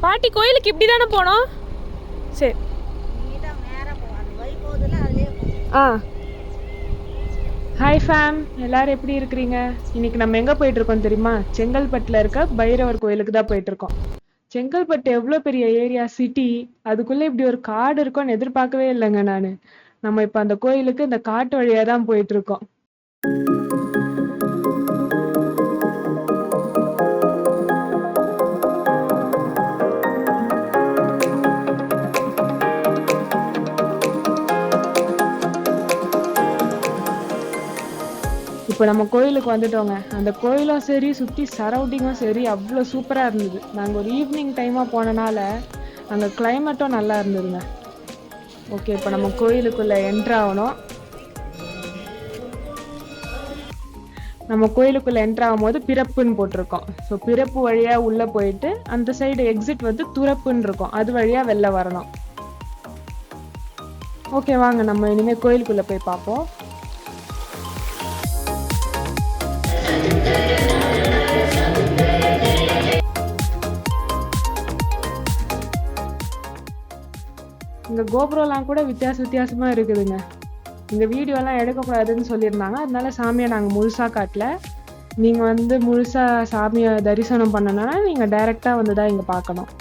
பாட்டி கோயிலுக்கு இப்படி தானே போனோம். சரி. ஆ ஹாய் ஃபேம், எல்லாரும் எப்படி இருக்கிறீங்க? இன்னைக்கு நம்ம எங்கே போயிட்டுருக்கோம் தெரியுமா? செங்கல்பட்டில் இருக்க பைரவர் கோயிலுக்கு தான் போயிட்டுருக்கோம். செங்கல்பட்டு எவ்வளோ பெரிய ஏரியா, சிட்டி, அதுக்குள்ளே இப்படி ஒரு காடு இருக்கும்னு எதிர்பார்க்கவே இல்லைங்க நான். நம்ம இப்போ அந்த கோயிலுக்கு இந்த காட்டு வழியாக தான் போயிட்டுருக்கோம். இப்போ நம்ம கோயிலுக்கு வந்துட்டோங்க. அந்த கோயிலும் சரி, சுற்றி சரௌண்டிங்கும் சரி, அவ்வளோ சூப்பராக இருந்தது. நாங்கள் ஒரு ஈவினிங் டைமாக போனனால அங்கே கிளைமேட்டும் நல்லா இருந்ததுங்க. ஓகே, இப்போ நம்ம கோயிலுக்குள்ளே என்ட்ரு ஆகணும். நம்ம கோயிலுக்குள்ளே என்ட்ரு ஆகும்போது பிறப்புன்னு போட்டிருக்கோம். ஸோ பிறப்பு வழியாக உள்ளே போயிட்டு அந்த சைடு எக்ஸிட் வந்து துறப்புன்னு இருக்கும், அது வழியாக வெளில வரணும். ஓகே, வாங்க நம்ம இனிமேல் கோயிலுக்குள்ளே போய் பார்ப்போம். இங்கே கோபுரம்லாம் கூட வித்தியாசமாக இருக்குதுங்க. இந்த வீடியோலாம் எடுக்கக்கூடாதுன்னு சொல்லியிருந்தாங்க, அதனால சாமியை நாங்கள் முழுசாக காட்டல. நீங்கள் வந்து முழுசாக சாமியை தரிசனம் பண்ணணுன்னா நீங்கள் டைரெக்டாக வந்து தான் இங்கே பார்க்கணும்.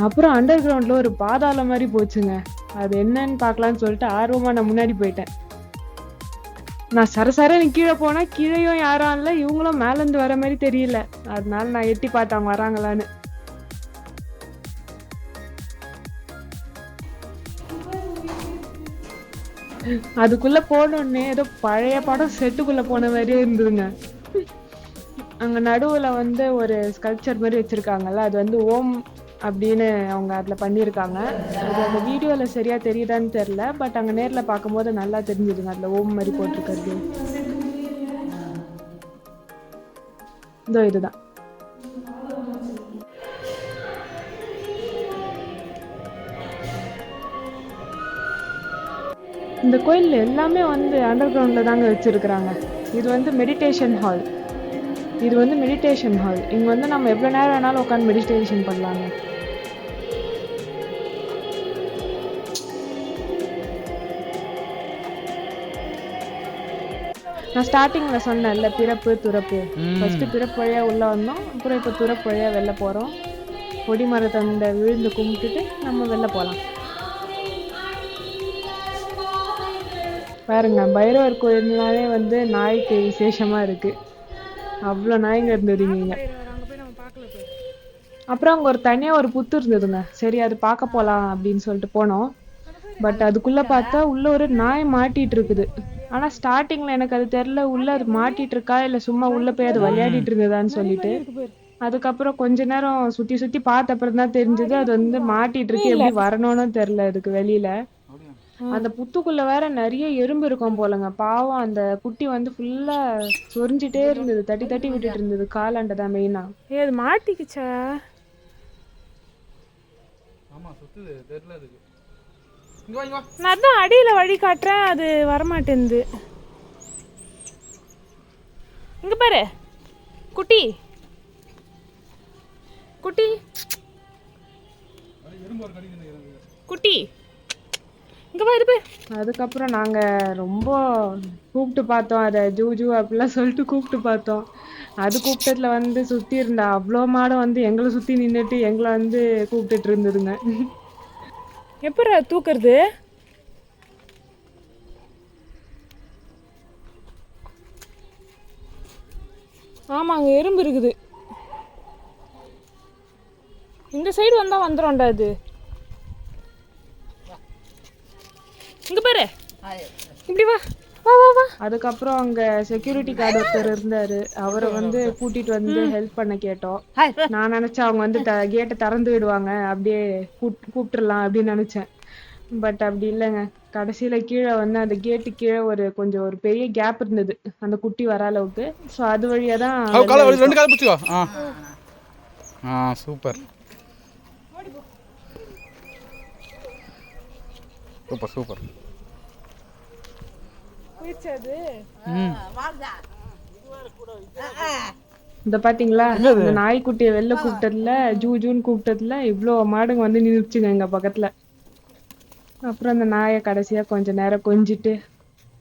அப்புறம் அண்டர் கிரவுண்டில் ஒரு பாதாளம் மாதிரி போச்சுங்க. அது என்னன்னு பார்க்கலான்னு சொல்லிட்டு ஆர்வமாக நான் முன்னாடி போயிட்டேன். நான் சரசரன்னு கீழே போனால் கீழேயும் யாரும் இல்லை, இவங்களும் மேலேருந்து வர மாதிரி தெரியல. அதனால நான் எட்டி பார்த்தேன் வராங்களான்னு. அதுக்குள்ள போனோடனே ஏதோ பழைய படம் செட்டுக்குள்ள போன மாதிரியே இருந்ததுங்க. அங்க நடுவுல வந்து ஒரு ஸ்கல்ப்சர் மாதிரி வச்சிருக்காங்கல்ல, அது வந்து ஓம் அப்படின்னு அவங்க அதுல பண்ணியிருக்காங்க. அது அந்த வீடியோல சரியா தெரியுதான்னு தெரியல, பட் அங்க நேர்ல பார்க்கும்போது நல்லா தெரிஞ்சுதுங்க. அதுல ஓம் மாதிரி போட்டிருக்கிறது இதோ இதுதான். இந்த கோயில் எல்லாமே வந்து அண்டர் கிரவுண்ட்ல தாங்க வச்சிருக்கிறாங்க. இது வந்து மெடிடேஷன் ஹால். இங்க வந்து நம்ம எவ்வளவு நேரம் வேணாலும் உட்காந்து மெடிடேஷன் பண்ணலாங்க. நான் ஸ்டார்டிங்ல சொன்னேன்ல, பிறப்பு துறப்பு. ஃபர்ஸ்ட் பிறப்பு வழியா உள்ள வந்தோம், அப்புறம் இப்ப துறப்பு வழியா வெளில போறோம். கொடி மரத்தண்ட விழுந்து கும்பிட்டுட்டு நம்ம வெளில போலாம். பாருங்க, பைரவர் கோயில்னாலே வந்து நாய்க்கு விசேஷமா இருக்கு. அவ்வளோ நாய்ங்க இருந்ததுங்க. அப்புறம் அங்கே ஒரு தனியாக ஒரு புத்து இருந்ததுங்க. சரி, அது பார்க்க போகலாம் அப்படின்னு சொல்லிட்டு போனோம். பட் அதுக்குள்ளே பார்த்தா உள்ள ஒரு நாய் மாட்டிட்டு இருக்குது. ஆனால் ஸ்டார்டிங்கில் எனக்கு அது தெரில, உள்ள அது மாட்டிட்டு இருக்கா இல்லை சும்மா உள்ள போய் அது விளையாடிட்டு இருந்ததான்னு சொல்லிட்டு. அதுக்கப்புறம் கொஞ்ச நேரம் சுற்றி சுற்றி பார்த்த அப்புறம் தான் தெரிஞ்சது அது வந்து மாட்டிட்டு இருக்கு. எப்படி வரணும்னு தெரில அதுக்கு வெளியில. அந்த புத்துக்குள்ள வேற நிறைய எறும்பு இருக்கும் போலங்க. பாவம் அந்த குட்டி வந்து ஃபுல்லா சொரிஞ்சிட்டே இருந்தது, தட்டி தட்டி விட்டுட்டு இருந்தது காலாண்டதான் மெயினா. அது மாட்டிக்குச்சா? நான் தான் அடியில வழி காட்டுறேன், அது வரமாட்டேங்குது. இங்க பாரு குட்டி குட்டி குட்டி. அதுக்கப்புறம் நாங்க ரொம்ப கூப்பிட்டு பார்த்தோம், அதை ஜூ அப்படிலாம் சொல்லிட்டு கூப்பிட்டு பார்த்தோம். அது கூப்பிட்டதுல வந்து சுத்தி இருந்த அவ்வளோ மாடம் வந்து எங்களை சுத்தி நின்றுட்டு எங்களை வந்து கூப்பிட்டுட்டு இருந்ததுங்க. எப்படி தூக்குறது? ஆமா, அங்க எறும்பு இருக்குது. இந்த சைடு வந்தா வந்துடும்டா அது. இங்க பாரு, இப்படி வா வா வா வா. அதுக்கப்புறம் அங்க செக்யூரிட்டி கார்டு ஒருத்தர் இருந்தாரு, அவரை வந்து கூட்டிட்டு வந்து ஹெல்ப் பண்ண கேட்டோம். நான் நினைச்சேன் அவங்க வந்து கேட்டை திறந்து விடுவாங்க, அப்படியே கூப்பிட்டுறலாம் அப்படின்னு நினைச்சேன். பட் அப்படி இல்லைங்க. கடைசியில கீழே வந்து அந்த கேட்டு கீழே ஒரு பெரிய கேப் இருந்தது அந்த குட்டி வர அளவுக்கு. ஸோ அது வழியா தான். Super super super. இந்த பாத்தீங்களா என்னது அந்த நாய்க்குட்டியை வெளில கூப்பிட்டதுல ஜூ ஜூன்னு கூப்பிட்டதுல இவ்ளோ மாடுங்க வந்து நின்றுச்சுங்க எங்க பக்கத்துல. அப்புறம் அந்த நாயை கடைசியா கொஞ்ச நேரம் கொஞ்சிட்டு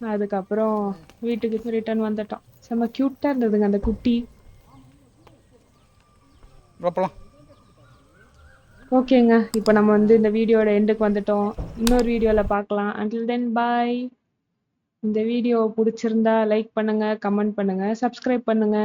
அதுக்கப்புறம் வீட்டுக்கு ரிட்டர்ன் வந்துட்டோம். செம்ம கியூட்டா இருந்ததுங்க அந்த குட்டி. போலாம். ஓகேங்க, இப்போ நம்ம வந்து இந்த வீடியோட எண்டுக்கு வந்துட்டோம். இன்னொரு வீடியோல பார்க்கலாம். அண்டில் தென் பாய். இந்த வீடியோ பிடிச்சிருந்தா லைக் பண்ணுங்க, கமெண்ட் பண்ணுங்க, சப்ஸ்கிரைப் பண்ணுங்க.